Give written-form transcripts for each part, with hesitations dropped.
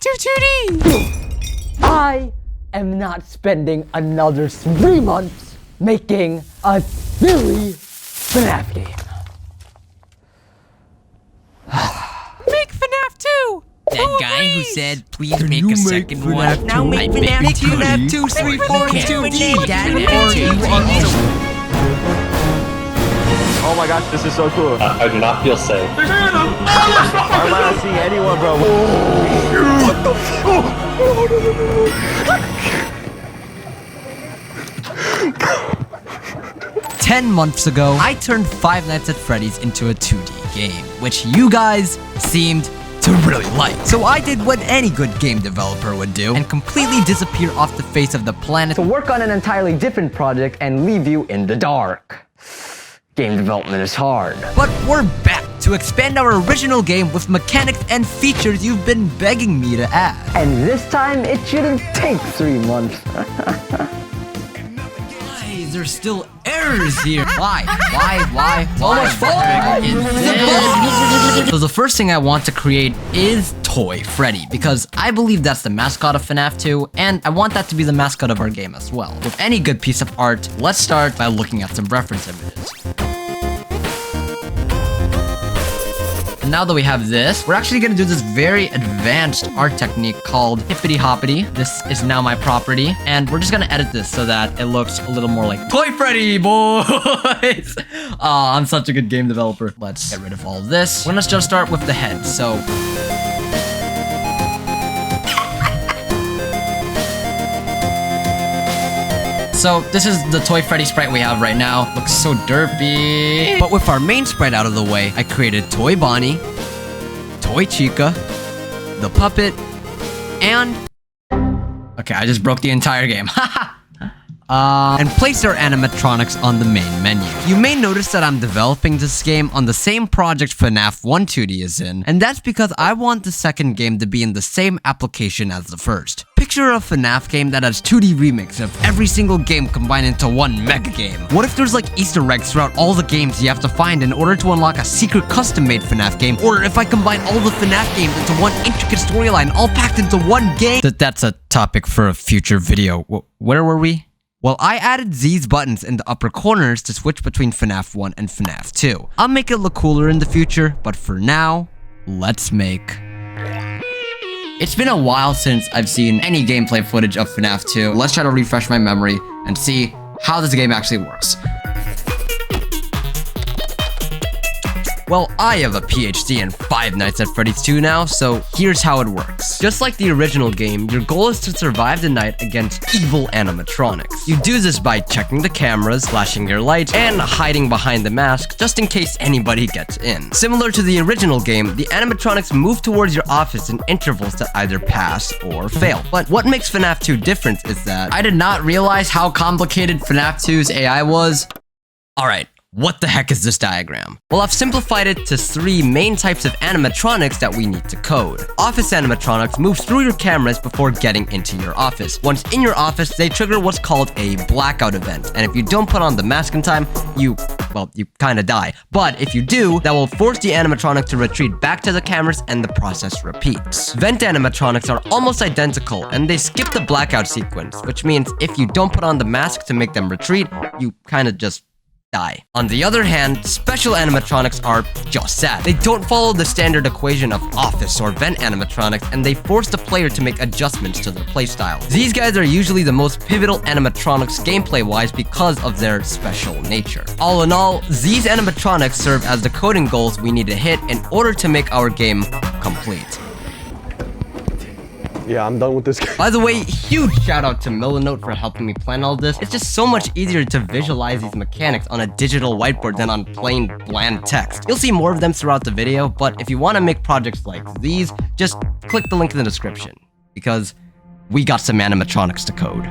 FNAF 2 2D! I am not spending another 3 months making a silly FNAF game. Make FNAF 2! That guy who said, please make a second one. Now make FNAF 2, FNAF 2, 3, 4, 2D, Dad. Oh my gosh, this is so cool. I do not feel safe. I'm not seeing anyone, bro. What the fuck? 10 months ago, I turned Five Nights at Freddy's into a 2D game, which you guys seemed to really like. So I did what any good game developer would do and completely disappear off the face of the planet To work on an entirely different project and leave you in the dark. Game development is hard. But we're back to expand our original game with mechanics and features you've been begging me to add. And this time, it shouldn't take 3 months. Why is there still errors here? Why? So the first thing I want to create is Toy Freddy, because I believe that's the mascot of FNAF 2, and I want that to be the mascot of our game as well. With any good piece of art, let's start by looking at some reference images. And now that we have this, we're actually gonna do this very advanced art technique called 𝗗𝗘𝗦𝗧𝗘𝗦𝗧𝗘𝗥𝗦. This is now my property, and we're just gonna edit this so that it looks a little more like Toy Freddy, boys! I'm such a good game developer. Let's get rid of all of this. We're gonna just start with the head, so... So this is the Toy Freddy sprite we have right now. Looks so derpy. But with our main sprite out of the way, I created Toy Bonnie, Toy Chica, the puppet, and... Okay, I just broke the entire game. And placed our animatronics on the main menu. You may notice that I'm developing this game on the same project FNAF 1 2D is in, and that's because I want the second game to be in the same application as the first. Picture a FNAF game that has 2D remakes of every single game combined into one mega game. What if there's like Easter eggs throughout all the games you have to find in order to unlock a secret custom-made FNAF game? Or if I combine all the FNAF games into one intricate storyline all packed into one game? That's a topic for a future video. Where were we? Well, I added these buttons in the upper corners to switch between FNAF 1 and FNAF 2. I'll make it look cooler in the future, but for now, let's make... It's been a while since I've seen any gameplay footage of FNAF 2. Let's try to refresh my memory and see how this game actually works. Well, I have a PhD in Five Nights at Freddy's 2 now, so here's how it works. Just like the original game, your goal is to survive the night against evil animatronics. You do this by checking the cameras, flashing your lights, and hiding behind the mask just in case anybody gets in. Similar to the original game, the animatronics move towards your office in intervals that either pass or fail. But what makes FNAF 2 different is that I did not realize how complicated FNAF 2's AI was. Alright. What the heck is this diagram? Well, I've simplified it to 3 main types of animatronics that we need to code. Office animatronics move through your cameras before getting into your office. Once in your office, they trigger what's called a blackout event, and if you don't put on the mask in time, you kinda die. But if you do, that will force the animatronic to retreat back to the cameras and the process repeats. Vent animatronics are almost identical, and they skip the blackout sequence, which means if you don't put on the mask to make them retreat, you kinda just die. On the other hand, special animatronics are just that. They don't follow the standard equation of office or vent animatronics, and they force the player to make adjustments to their playstyle. These guys are usually the most pivotal animatronics gameplay-wise because of their special nature. All in all, these animatronics serve as the coding goals we need to hit in order to make our game complete. Yeah, I'm done with this game. By the way, huge shout out to 𝗏𝗏𝗏𝗏 for helping me plan all this. It's just so much easier to visualize these mechanics on a digital whiteboard than on plain bland text. You'll see more of them throughout the video, but if you want to make projects like these, just click the link in the description, because we got some animatronics to code.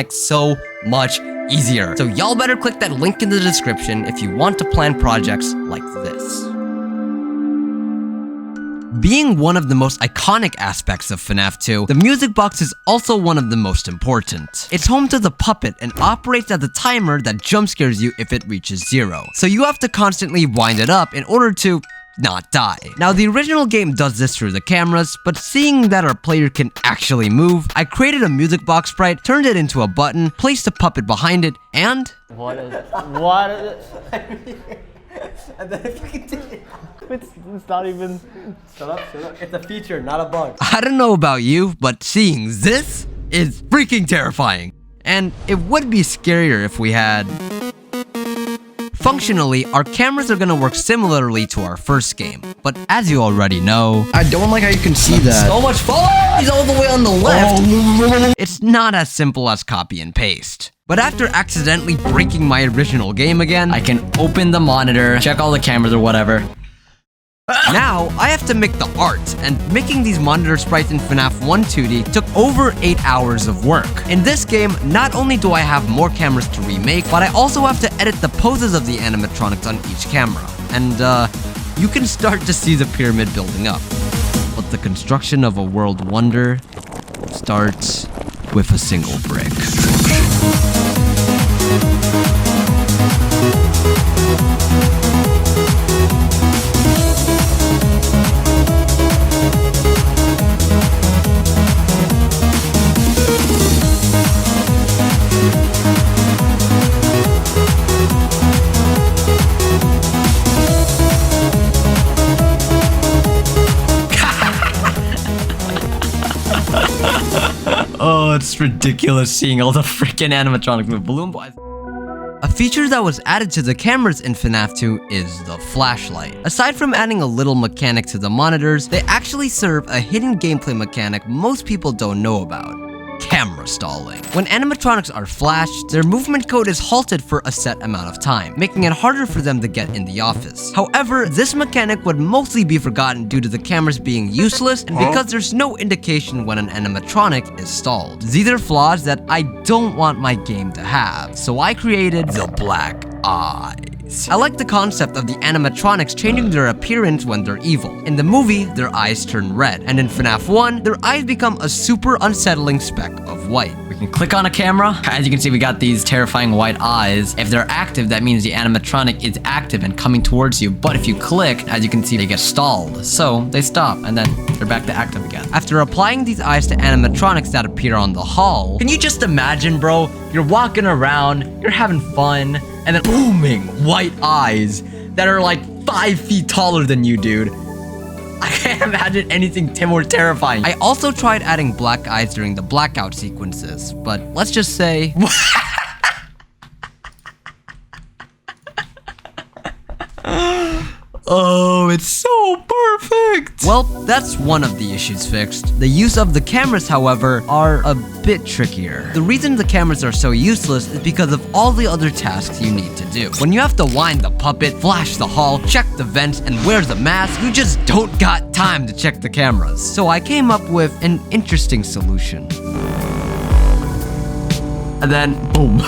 mechanics so much easier. So y'all better click that link in the description if you want to plan projects like this. Being one of the most iconic aspects of FNAF 2, the music box is also one of the most important. It's home to the puppet and operates as a timer that jump scares you if it reaches 0. So you have to constantly wind it up in order to not die. Now, the original game does this through the cameras, but seeing that our player can actually move, I created a music box sprite, turned it into a button, placed a puppet behind it, and... And then if you continue, it's not even. Shut up. It's a feature, not a bug. I don't know about you, but seeing this is freaking terrifying. And it would be scarier if we had... Functionally, our cameras are gonna work similarly to our first game, but as you already know, I don't like how you can see that. So much fun! He's all the way on the left! It's not as simple as copy and paste. But after accidentally breaking my original game again, I can open the monitor, check all the cameras or whatever. Now, I have to make the art, and making these monitor sprites in FNAF 1 2D took over 8 hours of work. In this game, not only do I have more cameras to remake, but I also have to edit the poses of the animatronics on each camera. And, you can start to see the pyramid building up. But the construction of a world wonder starts with a single brick. Oh, it's ridiculous seeing all the freaking animatronics with balloon boys. A feature that was added to the cameras in FNAF 2 is the flashlight. Aside from adding a little mechanic to the monitors, they actually serve a hidden gameplay mechanic most people don't know about. Camera stalling. When animatronics are flashed, their movement code is halted for a set amount of time, making it harder for them to get in the office. However, this mechanic would mostly be forgotten due to the cameras being useless and because there's no indication when an animatronic is stalled. These are flaws that I don't want my game to have, so I created the black eyes. I like the concept of the animatronics changing their appearance when they're evil. In the movie, their eyes turn red, and in FNAF 1, their eyes become a super unsettling speck of white. We can click on a camera. As you can see, we got these terrifying white eyes. If they're active, that means the animatronic is active and coming towards you. But if you click, as you can see, they get stalled. So they stop, and then they're back to active again. After applying these eyes to animatronics that appear on the hall, can you just imagine, bro? You're walking around, you're having fun, and then booming white eyes that are like 5 feet taller than you, dude. I can't imagine anything more terrifying. I also tried adding black eyes during the blackout sequences, but let's just say... Oh, it's so perfect! Well, that's one of the issues fixed. The use of the cameras, however, are a bit trickier. The reason the cameras are so useless is because of all the other tasks you need to do. When you have to wind the puppet, flash the hall, check the vents, and wear the mask, you just don't got time to check the cameras. So I came up with an interesting solution. And then, boom.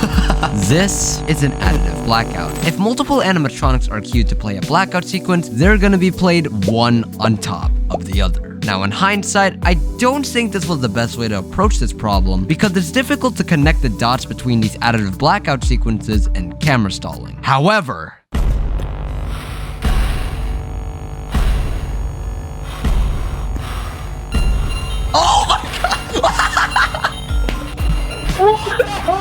This is an additive blackout. If multiple animatronics are queued to play a blackout sequence, they're gonna be played one on top of the other. Now, in hindsight, I don't think this was the best way to approach this problem because it's difficult to connect the dots between these additive blackout sequences and camera stalling. However, oh my god!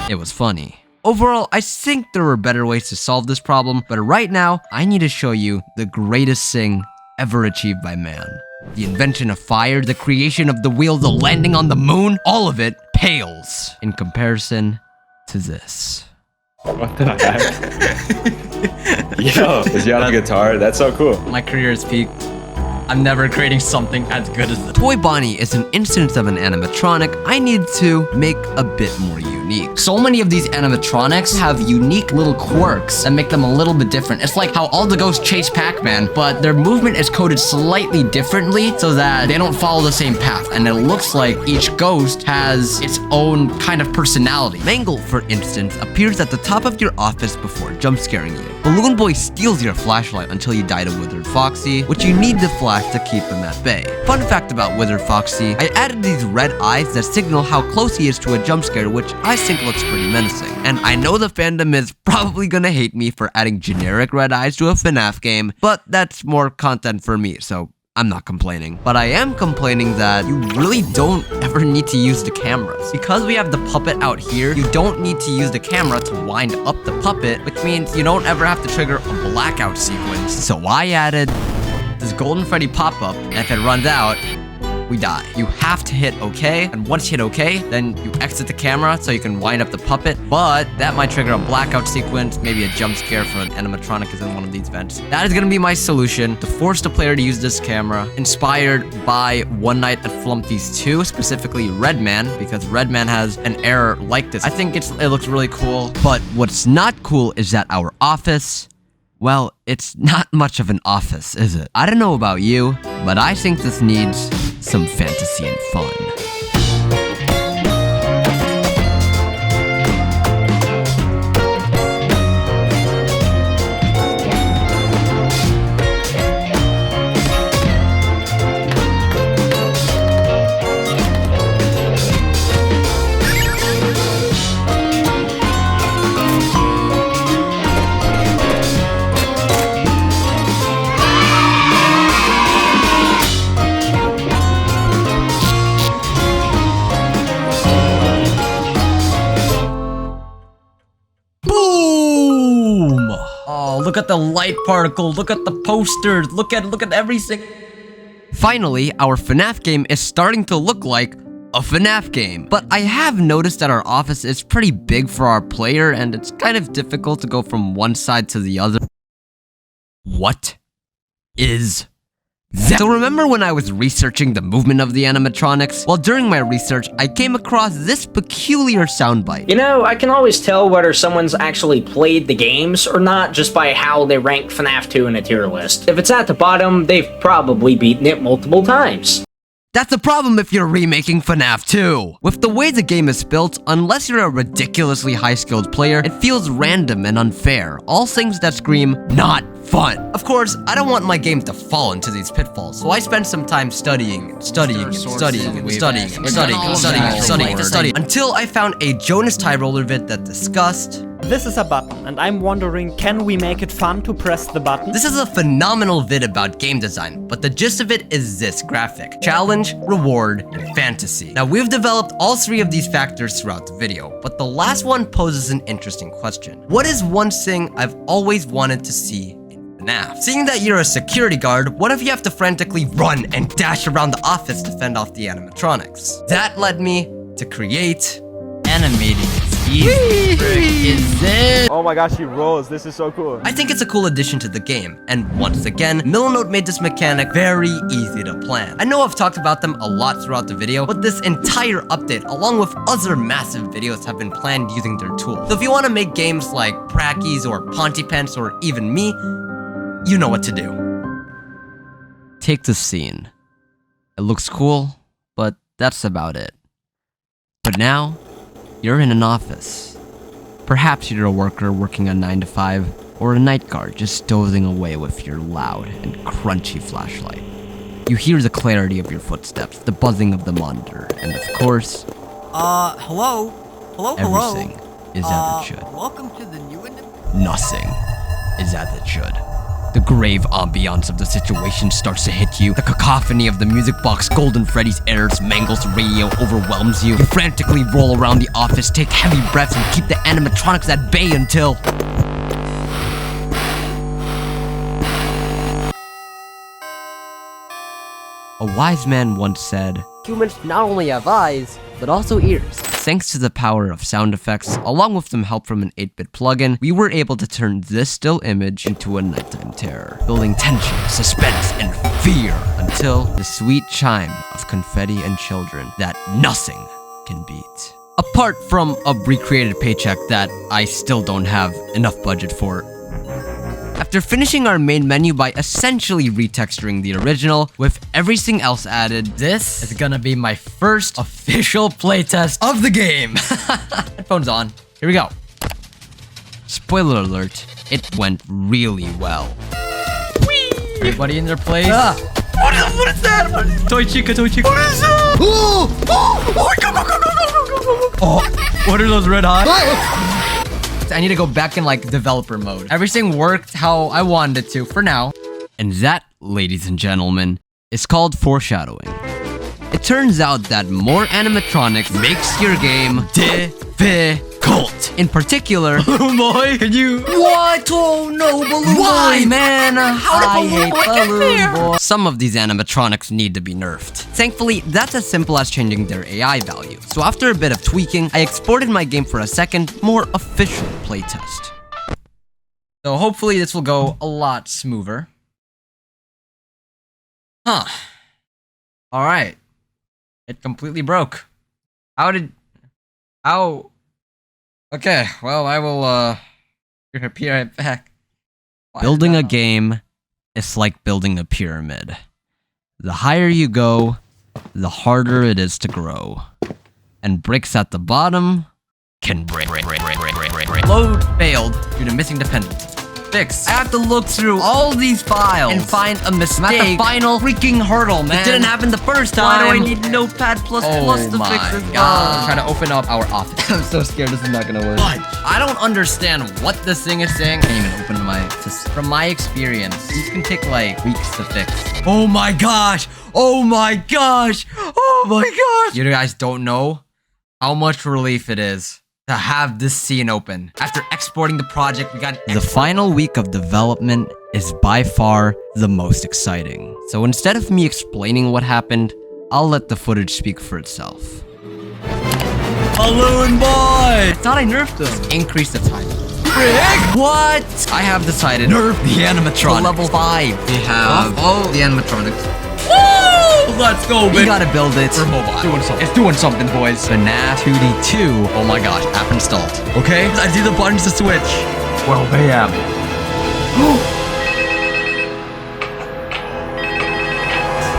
It was funny. Overall, I think there were better ways to solve this problem, but right now, I need to show you the greatest thing ever achieved by man. The invention of fire, the creation of the wheel, the landing on the moon, all of it pales in comparison to this. What the heck? Yo, is you on a guitar? That's so cool. My career has peaked. I'm never creating something as good as this. Toy Bonnie is an instance of an animatronic I need to make a bit more unique. So many of these animatronics have unique little quirks that make them a little bit different. It's like how all the ghosts chase Pac-Man, but their movement is coded slightly differently so that they don't follow the same path. And it looks like each ghost has its own kind of personality. Mangle, for instance, appears at the top of your office before jump scaring you. Balloon Boy steals your flashlight until you die to Withered Foxy, which you need to flash to keep him at bay. Fun fact about Withered Foxy, I added these red eyes that signal how close he is to a jump scare, which I think looks pretty menacing. And I know the fandom is probably gonna hate me for adding generic red eyes to a FNAF game, but that's more content for me, so I'm not complaining. But I am complaining that you really don't ever need to use the cameras. Because we have the puppet out here, you don't need to use the camera to wind up the puppet, which means you don't ever have to trigger a blackout sequence. So I added this golden Freddy pop-up, and if it runs out, we die. You have to hit OK, and once you hit OK, then you exit the camera so you can wind up the puppet, but that might trigger a blackout sequence, maybe a jump scare for an animatronic is in one of these vents. That is gonna be my solution to force the player to use this camera, inspired by One Night at Flumpty's 2, specifically Redman, because Redman has an error like this. I think it looks really cool, but what's not cool is that our office Well, it's not much of an office, is it? I don't know about you, but I think this needs some fantasy and fun. Look at the light particle, look at the posters, look at everything. Finally, our FNAF game is starting to look like a FNAF game. But I have noticed that our office is pretty big for our player, and it's kind of difficult to go from one side to the other. What is that? So remember when I was researching the movement of the animatronics? Well, during my research, I came across this peculiar soundbite. You know, I can always tell whether someone's actually played the games or not just by how they rank FNAF 2 in a tier list. If it's at the bottom, they've probably beaten it multiple times. That's a problem if you're remaking FNAF 2. With the way the game is built, unless you're a ridiculously high-skilled player, it feels random and unfair. All things that scream, not fun. Of course, I don't want my game to fall into these pitfalls, so I spent some time studying, until I found a Jonas Tie Roller vid that discussed... This is a button, and I'm wondering, can we make it fun to press the button? This is a phenomenal vid about game design, but the gist of it is this graphic: challenge, reward, and fantasy. Now, we've developed all three of these factors throughout the video, but the last one poses an interesting question. What is one thing I've always wanted to see in FNAF? Seeing that you're a security guard, what if you have to frantically run and dash around the office to fend off the animatronics? That led me to create animating. Is it? Oh my gosh, he rolls. This is so cool. I think it's a cool addition to the game, and once again, 𝗏𝗏 made this mechanic very easy to plan. I know I've talked about them a lot throughout the video, but this entire update, along with other massive videos, have been planned using their tool. So if you want to make games like Brackies or Pontypants or even me, you know what to do. Take the scene. It looks cool, but that's about it. But now, you're in an office. Perhaps you're a worker working a 9 to 5, or a night guard just dozing away with your loud and crunchy flashlight. You hear the clarity of your footsteps, the buzzing of the monitor, and of course... hello? Everything is as it should. Welcome to the new Nothing is as it should. The grave ambiance of the situation starts to hit you. The cacophony of the music box, Golden Freddy's errors, mangles the radio, overwhelms you. You frantically roll around the office, take heavy breaths, and keep the animatronics at bay until... A wise man once said, Humans not only have eyes, but also ears. thanks to the power of sound effects, along with some help from an 8-bit plugin, we were able to turn this still image into a nighttime terror, building tension, suspense, and fear until the sweet chime of confetti and children that nothing can beat. Apart from a recreated paycheck that I still don't have enough budget for. After finishing our main menu by essentially retexturing the original with everything else added, this is gonna be my first official playtest of the game. Headphones on. Here we go. Spoiler alert, it went really well. Whee! Everybody in their place. What is that? Toy chica, toy chica. What is that? Oh, what are those red hot? I need to go back in like developer mode. Everything worked how I wanted it to for now. And that, ladies and gentlemen, is called foreshadowing. It turns out that more animatronics makes your game difficult. In particular, Balloon Boy, can you? What? Oh no, Balloon Boy! Why, man? How did Balloon Boy? Some of these animatronics need to be nerfed. Thankfully, that's as simple as changing their AI value. So after a bit of tweaking, I exported my game for a second, more official playtest. So hopefully this will go a lot smoother. Huh. Alright. It completely broke. How? Okay, well, I will, be right back. Building a game is like building a pyramid. The higher you go, the harder it is to grow. And bricks at the bottom can break. Load failed due to missing dependencies. Fix. I have to look through all these files and find a mistake. I'm at the final freaking hurdle, man. It didn't happen the first time. Why do I need Notepad++ to fix this? I'm trying to open up our office. I'm so scared this is not gonna work. But I don't understand what this thing is saying. I can't even open my... From my experience, these can take like weeks to fix. Oh my gosh! Oh my gosh! Oh my gosh! You guys don't know how much relief it is to have this scene open. After exporting the project, we got the final week of development is by far the most exciting. So instead of me explaining what happened, I'll let the footage speak for itself. Balloon boy! I thought I nerfed them. Increase the time. Frick! What? I have decided nerf the animatronics. To level 5. We have all the animatronics. Woo! Let's go, baby. We gotta build it for mobile. It's doing something, boys. FNAF 2D2. Oh my gosh, app installed. Okay, I see the buttons to switch. Well, bam.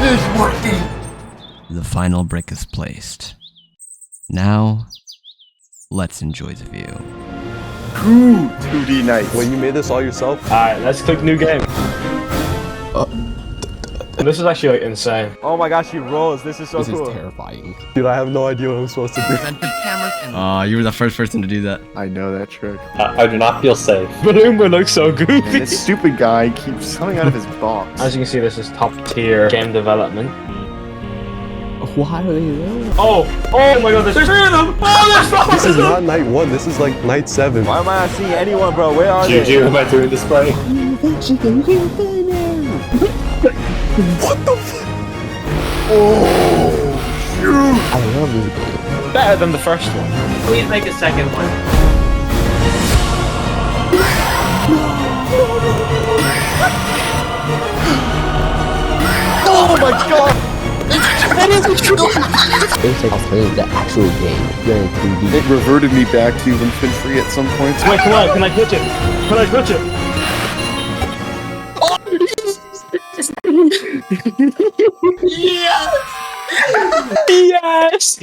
It's working. The final brick is placed. Now, let's enjoy the view. Cool, 2D nights. Well, you made this all yourself? Alright, let's click new game. This is actually like insane. Oh my gosh, he rolls. This is so cool. This is terrifying. Dude, I have no idea what I'm supposed to do. You were the first person to do that. I know that trick. I do not feel safe. Balloon boy looks so goofy. And this stupid guy keeps coming out of his box. As you can see, this is top tier game development. Why are they there? Oh my god, there's 3 of them! Oh, there's 4 This is not night 1, this is like night 7. Why am I not seeing anyone, bro? Where are they? Juju, am I doing this play? What the fuck? Oh, shoot! I love this game. Better than the first one. Please make a second one. Oh my god! It was like I was playing the actual game. You're in 3D. It reverted me back to infantry at some point. Wait, come on, can I glitch it? Can I glitch it? Yes!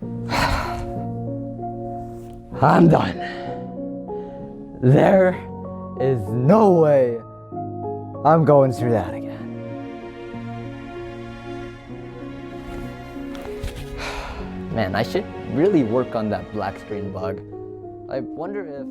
I'm done. There is no way I'm going through that again. Man, I should really work on that black screen bug. I wonder if...